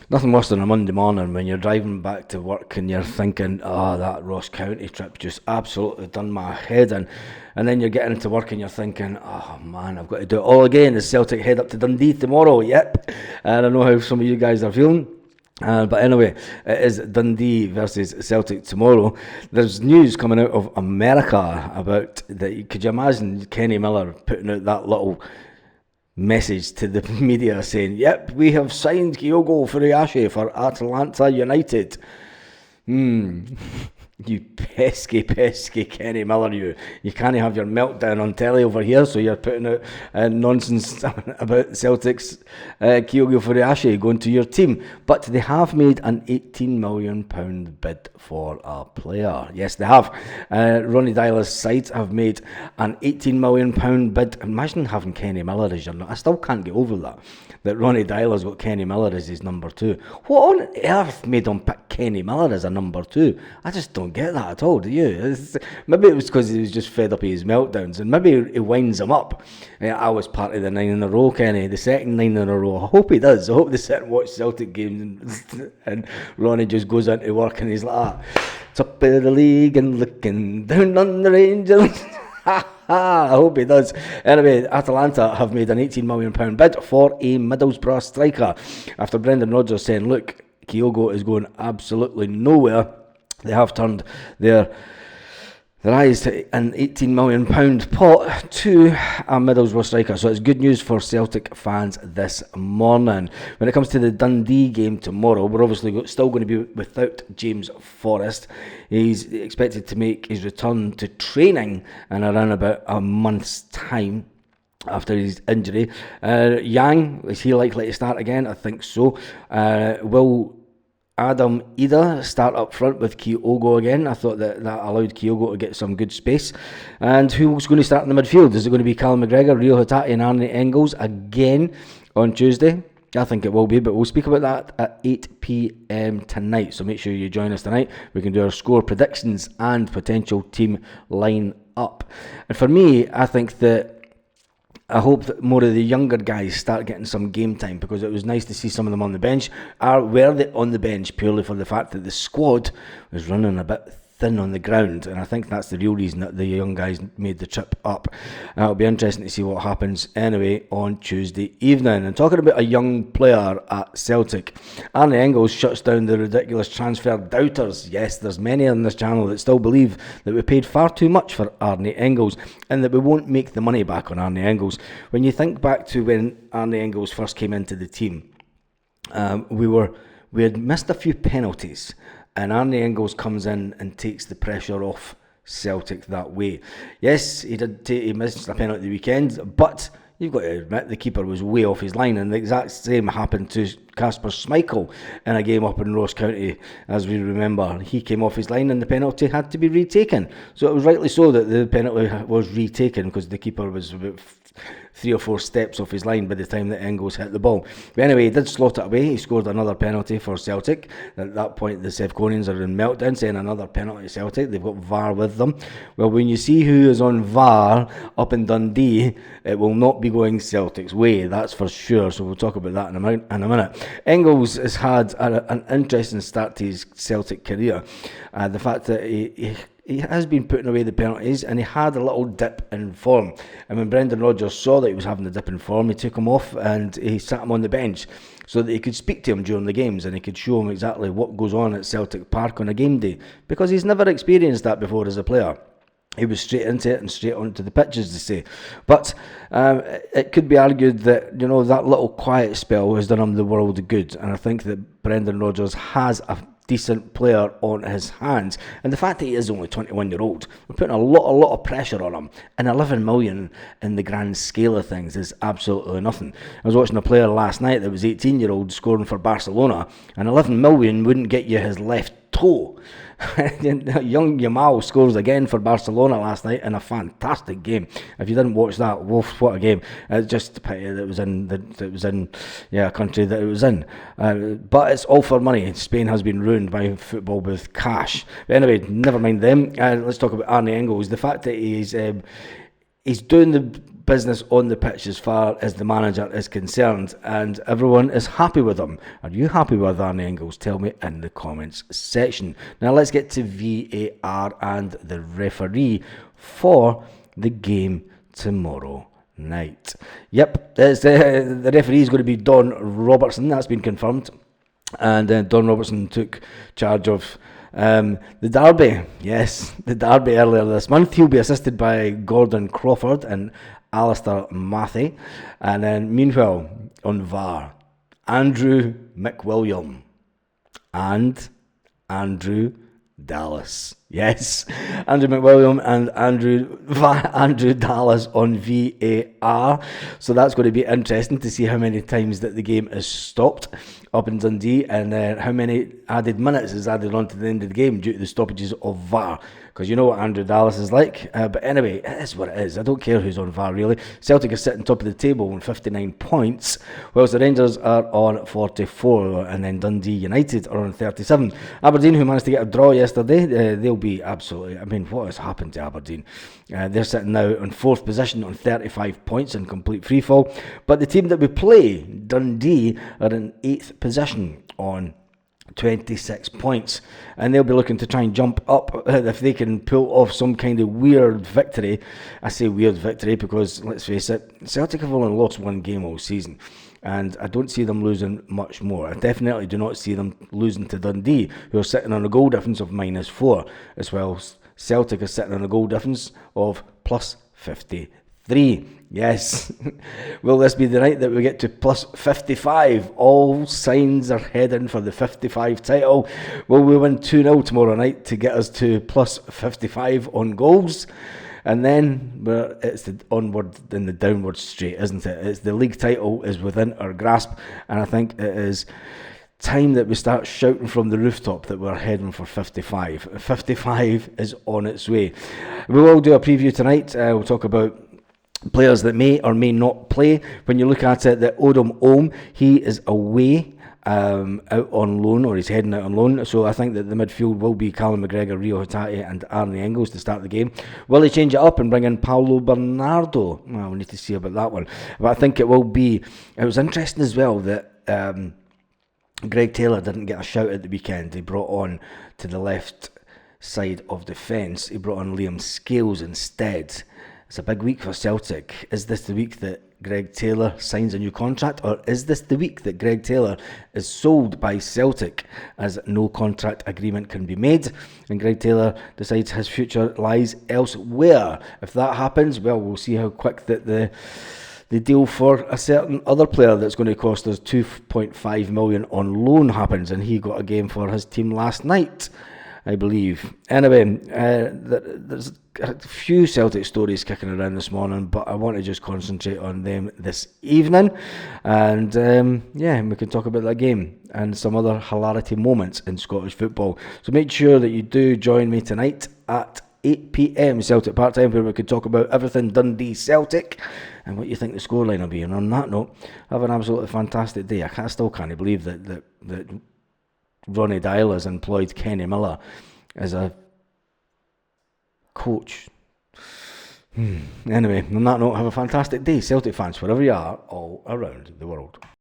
Nothing worse than a Monday morning when you're driving back to work and you're thinking, oh, that Ross County trip just absolutely done my head in. And then you're getting into work and you're thinking, oh man, I've got to do it all again as Celtic head up to Dundee tomorrow. Yep. And I know how some of you guys are feeling. But anyway, it is Dundee versus Celtic tomorrow. There's news coming out of America about that. Could you imagine Kenny Miller putting out that little message to the media saying, yep, we have signed Kyogo Furuhashi for Atlanta United. You pesky Kenny Miller, you can't have your meltdown on telly over here, so you're putting out nonsense about Celtic's Kyogo Furuhashi going to your team. But they have made an £18 million bid for a player. Yes, they have. Ronnie Dyler's side have made an £18 million bid. Imagine having Kenny Miller as your... I still can't get over that Ronnie Dyler's got Kenny Miller as his number 2. What on earth made him pick Kenny Miller as a number 2? I just don't get that at all, do you? Maybe it was because he was just fed up of his meltdowns, and maybe he winds him up. I was part of the 9 in a row, Kenny, the second 9 in a row. I hope he does. I hope they sit and watch Celtic games and Ronnie just goes into work and he's like, top of the league and looking down on the Rangers. I hope he does. Anyway, Atalanta have made an £18 million bid for a Middlesbrough striker after Brandan Rodgers saying, look, Kyogo is going absolutely nowhere. They have turned their eyes to an £18 million pot to a Middlesbrough striker. So it's good news for Celtic fans this morning. When it comes to the Dundee game tomorrow, we're obviously still going to be without James Forrest. He's expected to make his return to training in around about a month's time after his injury. Yang, is he likely to start again? I think so. Will Adam Ida start up front with Kyogo again? I thought that allowed Kyogo to get some good space. And who's going to start in the midfield? Is it going to be Callum McGregor, Rio Hatate and Arne Engels again on Tuesday? I think it will be, but we'll speak about that at 8 p.m. tonight. So make sure you join us tonight. We can do our score predictions and potential team line up. And for me, I think that I hope that more of the younger guys start getting some game time, because it was nice to see some of them on the bench. Were they on the bench purely for the fact that the squad was running a bit thin on the ground, and I think that's the real reason that the young guys made the trip up. It'll be interesting to see what happens anyway on Tuesday evening. And talking about a young player at Celtic, Arne Engels shuts down the ridiculous transfer doubters. Yes, there's many on this channel that still believe that we paid far too much for Arne Engels and that we won't make the money back on Arne Engels. When you think back to when Arne Engels first came into the team, we had missed a few penalties, and Arne Engels comes in and takes the pressure off Celtic that way. Yes, he missed a penalty the weekend, but you've got to admit the keeper was way off his line, and the exact same happened to Kasper Schmeichel in a game up in Ross County, as we remember. He came off his line and the penalty had to be retaken. So it was rightly so that the penalty was retaken, because the keeper was about 3 or 4 steps off his line by the time that Engels hit the ball. But anyway, he did slot it away. He scored another penalty for Celtic. At that point, the Sevconians are in meltdown, saying another penalty to Celtic. They've got VAR with them. Well, when you see who is on VAR up in Dundee, it will not be going Celtic's way, that's for sure. So we'll talk about that in a minute. Engels has had an interesting start to his Celtic career. The fact that he has been putting away the penalties, and he had a little dip in form. And when Brandan Rodgers saw that he was having a dip in form, he took him off and he sat him on the bench so that he could speak to him during the games and he could show him exactly what goes on at Celtic Park on a game day, because he's never experienced that before as a player. He was straight into it and straight onto the pitch, as they say. But it could be argued that, you know, that little quiet spell has done him the world of good. And I think that Brandan Rodgers has a decent player on his hands, and the fact that he is only 21-year-old, we're putting a lot of pressure on him, and 11 million in the grand scale of things is absolutely nothing. I was watching a player last night that was 18-year-old scoring for Barcelona, and 11 million wouldn't get you his left toe. Young Yamal scores again for Barcelona last night in a fantastic game. If you didn't watch that, woof, what a game. It's just a pity that it was in a country that it was in. But it's all for money. Spain has been ruined by football with cash. But anyway, never mind them. Let's talk about Arne Engels. The fact that he's doing the business on the pitch as far as the manager is concerned, and everyone is happy with him. Are you happy with Arne Engels? Tell me in the comments section. Now let's get to VAR and the referee for the game tomorrow night. Yep, the referee is going to be Don Robertson. That's been confirmed, and Don Robertson took charge of the derby. Yes, the derby earlier this month. He'll be assisted by Gordon Crawford and Alistair Mathy, and then meanwhile on VAR, Andrew McWilliam and Andrew Dallas. Yes, Andrew McWilliam and Andrew Dallas on VAR. So that's going to be interesting to see how many times that the game is stopped up in Dundee, and how many added minutes is added on to the end of the game due to the stoppages of VAR. Because you know what Andrew Dallas is like. But anyway, it is what it is. I don't care who's on VAR, really. Celtic is sitting top of the table on 59 points, whilst the Rangers are on 44, and then Dundee United are on 37. Aberdeen, who managed to get a draw yesterday, they'll be absolutely... I mean, what has happened to Aberdeen? They're sitting now on 4th position on 35 points in complete freefall. But the team that we play, Dundee, are in 8th position on 26 points, and they'll be looking to try and jump up if they can pull off some kind of weird victory. I say weird victory because, let's face it, Celtic have only lost one game all season, and I don't see them losing much more. I definitely do not see them losing to Dundee, who are sitting on a goal difference of -4, as well as Celtic are sitting on a goal difference of plus 53. Yes. Will this be the night that we get to plus 55? All signs are heading for the 55 title. Will we win 2-0 tomorrow night to get us to plus 55 on goals? And then it's the onward and the downward straight, isn't it? It's the league title is within our grasp, and I think it is time that we start shouting from the rooftop that we're heading for 55. 55 is on its way. We will do a preview tonight. We'll talk about players that may or may not play. When you look at it, the Odom Ohm, he is away out on loan, or he's heading out on loan. So I think that the midfield will be Callum McGregor, Rio Hatate and Arne Engels to start the game. Will he change it up and bring in Paulo Bernardo? Well, we need to see about that one. But I think it will be... It was interesting as well that Greg Taylor didn't get a shout at the weekend. He brought on to the left side of the fence, he brought on Liam Scales instead. It's a big week for Celtic. Is this the week that Greg Taylor signs a new contract, or is this the week that Greg Taylor is sold by Celtic as no contract agreement can be made and Greg Taylor decides his future lies elsewhere? If that happens, well, we'll see how quick that the deal for a certain other player that's going to cost us 2.5 million on loan happens, and he got a game for his team last night, I believe. Anyway, there's a few Celtic stories kicking around this morning, but I want to just concentrate on them this evening. And we can talk about that game and some other hilarity moments in Scottish football. So make sure that you do join me tonight at 8 p.m. Celtic Part Time, where we could talk about everything Dundee Celtic and what you think the scoreline will be. And on that note, have an absolutely fantastic day. I still can't believe that Ronnie Dyle has employed Kenny Miller as a coach. Anyway, on that note, have a fantastic day, Celtic fans, wherever you are, all around the world.